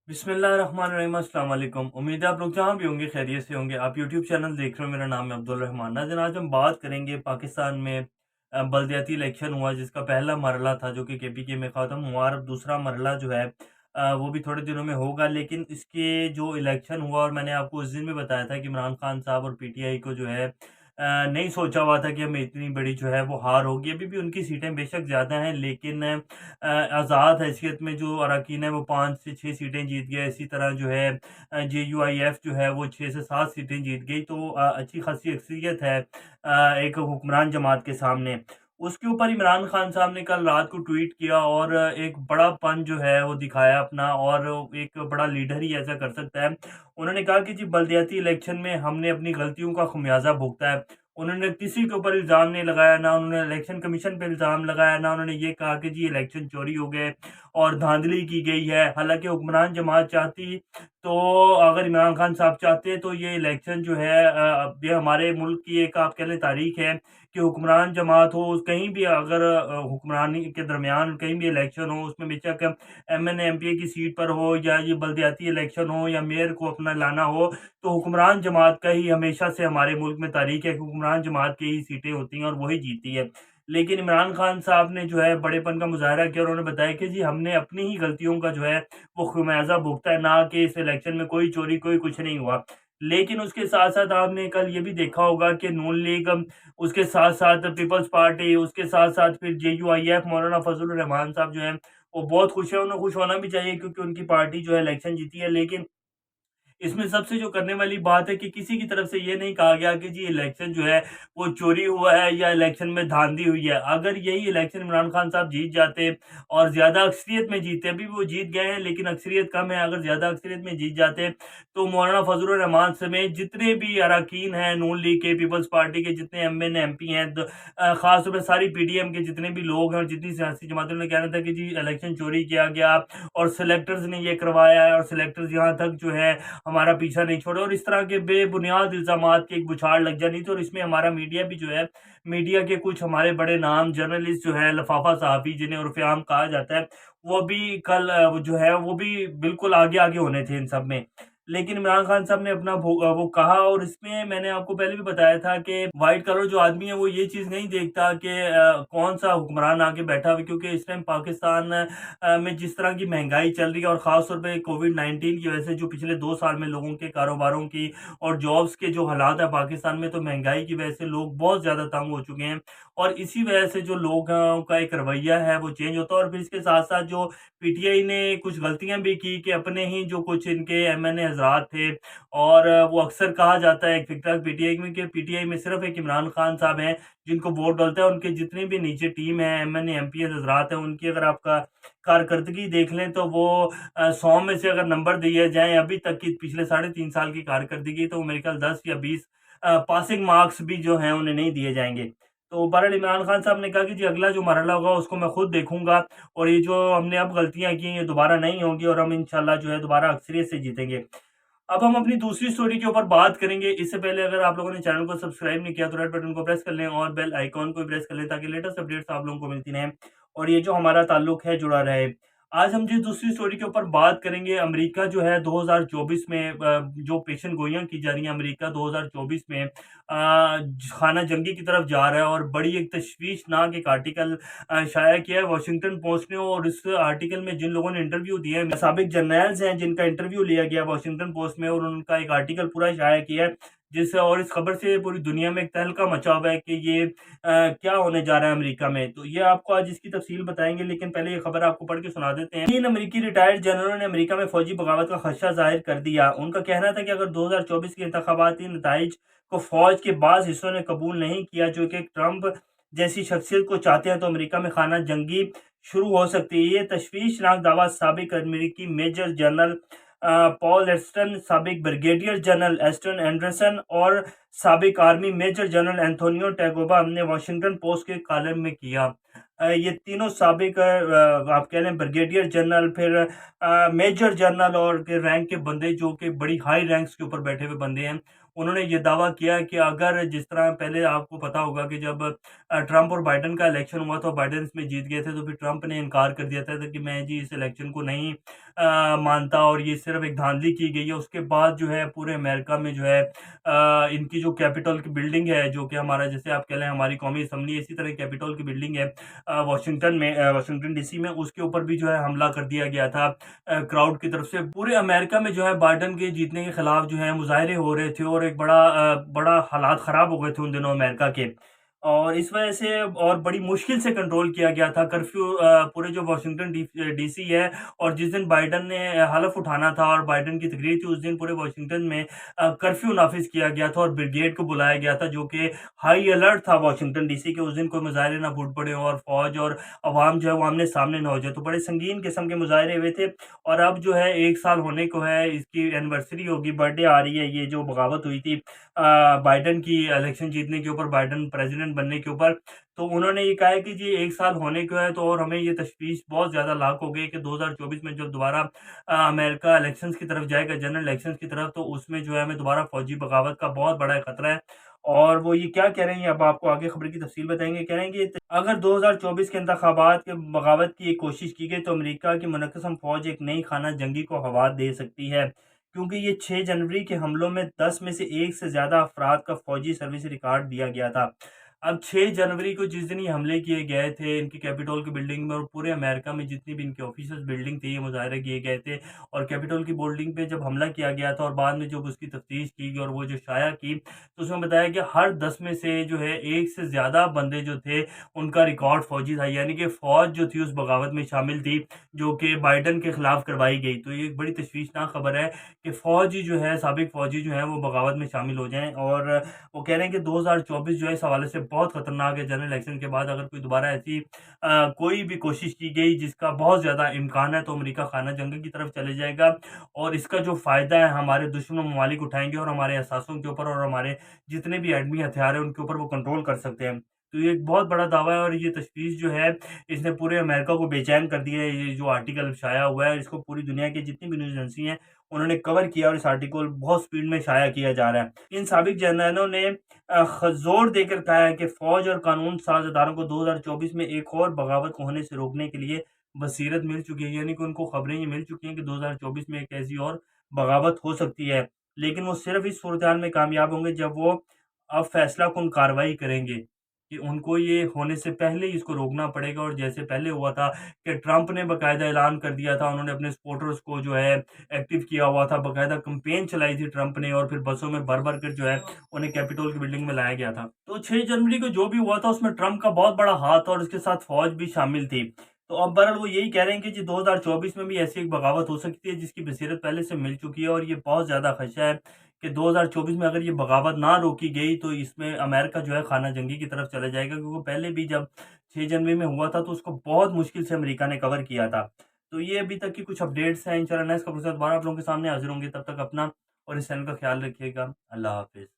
बिस्मिल्लाहिर्रहमानिर्रहीम, अस्सलाम वालेकुम। उम्मीद है आप लोग जहाँ भी होंगे खैरियत से होंगे। आप यूट्यूब चैनल देख रहे हो, मेरा नाम है अब्दुल रहमान। नाज़रीन, आज हम बात करेंगे पाकिस्तान में बलदियाती इलेक्शन हुआ जिसका पहला मरहला था जो कि केपीके में ख़त्म हुआ और अब दूसरा मरहला जो है वो भी थोड़े दिनों में होगा। लेकिन इसके जो इलेक्शन हुआ और मैंने आपको उस दिन भी बताया था कि इमरान खान साहब और पीटीआई को जो है नहीं सोचा हुआ था कि हमें इतनी बड़ी जो है वो हार होगी। अभी भी उनकी सीटें बेशक ज़्यादा हैं, लेकिन आज़ाद हैसियत में जो अरकान है वो 5 से 6 सीटें जीत गए। इसी तरह जो है जेयूआईएफ जो है वो 6 से 7 सीटें जीत गई, तो अच्छी खासी अक्सरियत है एक हुक्मरान जमात के सामने। उसके ऊपर इमरान खान साहब ने कल रात को ट्वीट किया और एक बड़ापन जो है वो दिखाया अपना, और एक बड़ा लीडर ही ऐसा कर सकता है। उन्होंने कहा कि जी बलदियाती इलेक्शन में हमने अपनी गलतियों का खमियाजा भुगता है। उन्होंने किसी के ऊपर इल्ज़ाम नहीं लगाया, ना उन्होंने इलेक्शन कमीशन पे इल्ज़ाम लगाया, ना उन्होंने ये कहा कि जी इलेक्शन चोरी हो गए और धांधली की गई है। हालाँकि हुक्मरान जमात चाहती, तो अगर इमरान खान साहब चाहते तो ये इलेक्शन जो है ये हमारे मुल्क की एक आप कह लें तारीख़ है कि हुक्मरान जमात हो, कहीं भी अगर हुक्मरानी के दरमियान कहीं भी इलेक्शन हो, उसमें बेशक एमएनए, एमपीए की सीट पर हो या ये बलदियाती इलेक्शन हो या मेयर को अपना लाना हो, तो हुक्मरान जमात का ही हमेशा से हमारे मुल्क में तारीख़ है कि हुक्मरान जमात की ही सीटें होती हैं और वही जीती है। लेकिन इमरान खान साहब ने जो है बड़ेपन का मुज़ाहरा किया और उन्होंने बताया कि जी हमने अपनी ही गलतियों का जो है वो ख़मियाज़ा भुगता है, ना कि इस इलेक्शन में कोई चोरी, कोई कुछ नहीं हुआ। लेकिन उसके साथ-साथ आपने कल ये भी देखा होगा कि नून लीग, उसके साथ-साथ पीपल्स पार्टी, उसके साथ-साथ फिर जेयूआईएफ, मौलाना फज़लुर रहमान साहब जो हैं, वो बहुत खुश हैं। उन्हें खुश होना भी चाहिए क्योंकि उनकी पार्टी जो है इलेक्शन जीती है। लेकिन इसमें सबसे जो करने वाली बात है कि किसी की तरफ से ये नहीं कहा गया कि जी इलेक्शन जो है वो चोरी हुआ है या इलेक्शन में धांधली हुई है। अगर यही इलेक्शन इमरान खान साहब जीत जाते और ज़्यादा अक्सरियत में जीतते, अभी भी वो जीत गए हैं लेकिन अक्सरियत कम है, अगर ज़्यादा अक्सरियत में जीत जाते तो मौलाना फजलुर रहमान समेत जितने भी अरकान हैं नून लीग के, पीपल्स पार्टी के जितने एमएन एमपी हैं, खास तौर पर सारी पीडीएम के जितने भी लोग हैं और जितनी सियासी जमातों ने कहना था कि जी इलेक्शन चोरी किया गया और सिलेक्टर्स ने ये करवाया है और सिलेक्टर्स यहाँ तक जो है हमारा पीछा नहीं छोड़ा, और इस तरह के बेबुनियाद इल्ज़ामात की एक बौछार लग जानी थी। और इसमें हमारा मीडिया भी जो है, मीडिया के कुछ हमारे बड़े नाम जर्नलिस्ट जो है, लफाफा सहाफ़ी जिन्हें उर्फ़ आम कहा जाता है, वो भी कल वो जो है वो भी बिल्कुल आगे-आगे होने थे इन सब में। लेकिन इमरान खान साहब ने अपना वो कहा, और इसमें मैंने आपको पहले भी बताया था कि व्हाइट कलर जो आदमी है वो ये चीज़ नहीं देखता कि कौन-सा हुक्मरान आके बैठा हुआ है, क्योंकि इस टाइम पाकिस्तान में जिस तरह की महँगाई चल रही है और ख़ास तौर पे कोविड-19 की वजह से जो पिछले 2 साल में लोगों के कारोबारों की और जॉब्स के जो हालात है पाकिस्तान में, तो महँगाई की वजह से लोग बहुत ज़्यादा तंग हो चुके हैं और इसी वजह से जो लोगों का एक रवैया है वो चेंज होता है। और फिर इसके साथ-साथ जो पीटीआई ने कुछ गलतियाँ भी की कि अपने ही जो कुछ इनके एमएनए हज़रात थे, और वो अक्सर कहा जाता है एक फिक्रा पीटीआई में कि पीटीआई में सिर्फ़ एक इमरान खान साहब हैं जिनको वोट डलता है, उनके जितनी भी नीचे टीम है, एमएनए, एमपीएस हज़रात हैं, उनकी अगर आपका कारकर्दगी देख लें तो वो 100 में से अगर नंबर दिए जाएँ अभी तक की पिछले साढ़े 3 साल की कारकर्दगी, तो मेरे ख्याल 10 या 20 पासिंग मार्क्स भी जो हैं उन्हें नहीं दिए जाएँगे। तो बहरहाल इमरान खान साहब ने कहा कि जी अगला जो मरहला होगा उसको मैं खुद देखूँगा, और ये जो हमने अब गलतियाँ की हैं ये दोबारा नहीं होंगी और हम इंशाल्लाह जो है दोबारा अक्सरियत से जीतेंगे। अब हम अपनी दूसरी स्टोरी के ऊपर बात करेंगे। इससे पहले अगर आप लोगों ने चैनल को सब्सक्राइब नहीं किया तो रेड बटन को प्रेस कर लें और बेल आइकॉन को भी प्रेस कर लें ताकि लेटेस्ट अपडेट्स आप लोगों को मिलती रहें और ये जो हमारा ताल्लुक है जुड़ा रहे। आज हम जिस दूसरी स्टोरी के ऊपर बात करेंगे, अमेरिका जो है 2024 में जो पेशन गोइयाँ की जा रही हैं, अमेरिका 2024 में खाना जंगी की तरफ जा रहा है और बड़ी एक तशवीशनाक एक आर्टिकल शाया किया है वॉशिंगटन पोस्ट ने। और इस आर्टिकल में जिन लोगों ने इंटरव्यू दिए हैं, साबिक जर्नल्स हैं जिनका इंटरव्यू लिया गया वॉशिंगटन पोस्ट में, और उनका एक आर्टिकल पूरा शाया किया है जिससे, और इस खबर से पूरी दुनिया में एक तहलका मचा हुआ है कि ये क्या होने जा रहा है अमेरिका में। तो ये आपको आज इसकी तफसील बताएंगे, लेकिन पहले ये खबर आपको पढ़ के सुना देते हैं। 3 अमेरिकी रिटायर्ड जनरलों ने अमेरिका में फौजी बगावत का खदशा जाहिर कर दिया। उनका कहना था कि अगर 2024 के इंतखाबाती नताइज को फौज के बाज़ हिस्सों ने कबूल नहीं किया जो कि ट्रंप जैसी शख्सियत को चाहते हैं, तो अमेरिका में खाना जंगी शुरू हो सकती है। ये तशवीशनाक दावा साबिक अमेरिकी मेजर जनरल पॉल एस्टन, साबिक ब्रिगेडियर जनरल एस्टन एंडरसन और साबिक आर्मी मेजर जनरल एंथोनियो टैगोबा ने वाशिंगटन पोस्ट के कॉलम में किया। ये तीनों साबिक आप कह लें ब्रिगेडियर जनरल, फिर मेजर जनरल और के रैंक के बंदे जो कि बड़ी हाई रैंक्स के ऊपर बैठे हुए बंदे हैं, उन्होंने ये दावा किया कि अगर जिस तरह पहले आपको पता होगा कि जब ट्रंप और बाइडेन का इलेक्शन हुआ तो बाइडेन इसमें जीत गए थे, तो फिर ट्रंप ने इनकार कर दिया था कि मैं जी इस इलेक्शन को नहीं मानता और ये सिर्फ एक धांधली की गई है। उसके बाद जो है पूरे अमेरिका में जो है इनकी जो कैपिटल की बिल्डिंग है, जो कि हमारा जैसे आप कह लें हमारी कौमी असेंबली, इसी तरह कैपिटल की बिल्डिंग है वाशिंगटन में, वाशिंगटन डीसी में, उसके ऊपर भी जो है हमला कर दिया गया था क्राउड की तरफ से। पूरे अमेरिका में जो है बाइडेन के जीतने के खिलाफ जो है मुजाहरे हो रहे थे और एक बड़ा हालात खराब हो गए थे उन दिनों अमेरिका के। और इस वजह से और बड़ी मुश्किल से कंट्रोल किया गया था कर्फ्यू, पूरे जो वाशिंगटन डीसी है। और जिस दिन बाइडेन ने हलफ उठाना था और बाइडेन की तकरीर थी, उस दिन पूरे वाशिंगटन में कर्फ्यू नाफिज किया गया था और ब्रिगेड को बुलाया गया था, जो कि हाई अलर्ट था वाशिंगटन डीसी के। उस दिन कोई मुजाहरे ना फूट पड़े और फौज और अवाम जो है वो आमने सामने ना हो जाए, तो बड़े संगीन किस्म के मुजाहरे हुए थे। और अब जो है 1 साल होने को है, इसकी एनिवर्सरी होगी, बर्थडे आ रही है, ये जो बगावत हुई थी बाइडेन की इलेक्शन जीतने के ऊपर, बाइडेन प्रेसिडेंट बनने के ऊपर। तो उन्होंने ये कहा है कि जी 1 साल होने को है, तो और हमें ये तशवीश बहुत ज़्यादा लाक हो गई कि 2024 में जब दोबारा अमेरिका इलेक्शंस की तरफ जाएगा, जनरल इलेक्शंस की तरफ, तो उसमें जो है हमें दोबारा फौजी बगावत का बहुत बड़ा खतरा है। और वो ये क्या कह रहे हैं, अब आपको आगे खबर की तफसील बताएँगे। कह रहे हैं कि अगर 2024 के इंतखाबात के बगावत की एक कोशिश की गई, तो अमेरिका की मुनक़्क़सम फ़ौज एक नई खाना जंगी को हवा दे सकती है। क्योंकि ये 6 जनवरी के हमलों में 10 में से 1 से ज़्यादा अफ़राद का फ़ौजी सर्विस रिकॉर्ड दिया गया था। अब 6 जनवरी को जिस दिन ये हमले किए गए थे इनकी कैपिटल की बिल्डिंग में और पूरे अमेरिका में जितनी भी इनकी ऑफ़िसेज़ बिल्डिंग थी, ये मुज़ाहरे किए गए थे। और कैपिटल की बिल्डिंग पे जब हमला किया गया था और बाद में जब उसकी तफ़्तीश की गई और वो जो शाया की, तो उसमें बताया कि हर 10 में से जो है 1 से ज़्यादा बंदे जो थे, उनका रिकॉर्ड फ़ौजी था। यानी कि फ़ौज जो थी उस बगावत में शामिल थी, जो कि बाइडेन के खिलाफ करवाई गई। तो ये एक बड़ी तशवीशनाक खबर है कि फ़ौजी जो है, साबिक फ़ौजी जो हैं, वो बगावत में शामिल हो जाएँ। और वो कह रहे हैं कि 2024 जो है इस हवाले से बहुत खतरनाक है। जनरल इलेक्शन के बाद अगर कोई दोबारा ऐसी कोई भी कोशिश की गई जिसका बहुत ज़्यादा इम्कान है, तो अमेरिका खाना जंगी की तरफ चले जाएगा। और इसका जो फ़ायदा है हमारे दुश्मन ममालिक उठाएँगे और हमारे असासों के ऊपर और हमारे जितने भी एटमी हथियार हैं उनके ऊपर वो कंट्रोल कर सकते हैं। तो ये एक बहुत बड़ा दावा है और ये तशवीश जो है इसने पूरे अमेरिका को बेचैन कर दिया है। ये जो आर्टिकल शाया हुआ है, इसको पूरी दुनिया की जितनी भी न्यूज़ एजेंसी हैं उन्होंने कवर किया और इस आर्टिकल बहुत स्पीड में शाया किया जा रहा है। इन साबिक जनरलों ने जोर देकर कहा है कि फ़ौज और कानून साज़ इदारों को 2024 में एक और बगावत को होने से रोकने के लिए बसीरत मिल चुकी है। यानी कि उनको खबरें ये मिल चुकी हैं कि 2024 में एक ऐसी और बगावत हो सकती है। लेकिन वो सिर्फ़ इस सूरत-हाल में कामयाब होंगे जब वो अब फैसला-कुन कार्रवाई करेंगे, कि उनको ये होने से पहले ही इसको रोकना पड़ेगा। और जैसे पहले हुआ था कि ट्रंप ने बाकायदा ऐलान कर दिया था, उन्होंने अपने सपोर्टर्स को जो है एक्टिव किया हुआ था, बाकायदा कैंपेन चलाई थी ट्रंप ने और फिर बसों में भर-भर कर जो है उन्हें कैपिटल की बिल्डिंग में लाया गया था। तो 6 जनवरी को जो भी हुआ था उसमें ट्रंप का बहुत बड़ा हाथ और उसके साथ फ़ौज भी शामिल थी। तो अब बहरहाल वो यही कह रहे हैं कि जी 2024 में भी ऐसी एक बगावत हो सकती है जिसकी बसीरत पहले से मिल चुकी है। और ये बहुत ज़्यादा खदशा है कि 2024 में अगर ये बगावत ना रोकी गई तो इसमें अमेरिका जो है खाना जंगी की तरफ चला जाएगा। क्योंकि पहले भी जब 6 जनवरी में हुआ था तो उसको बहुत मुश्किल से अमेरिका ने कवर किया था। तो ये अभी तक की कुछ अपडेट्स हैं। इंशाल्लाह नेक्स्ट खबरों के साथ दोबारा आप लोगों के सामने हाज़िर होंगे। तब तक अपना और इस चैनल का ख़्याल रखिएगा। अल्लाह हाफ़िज़।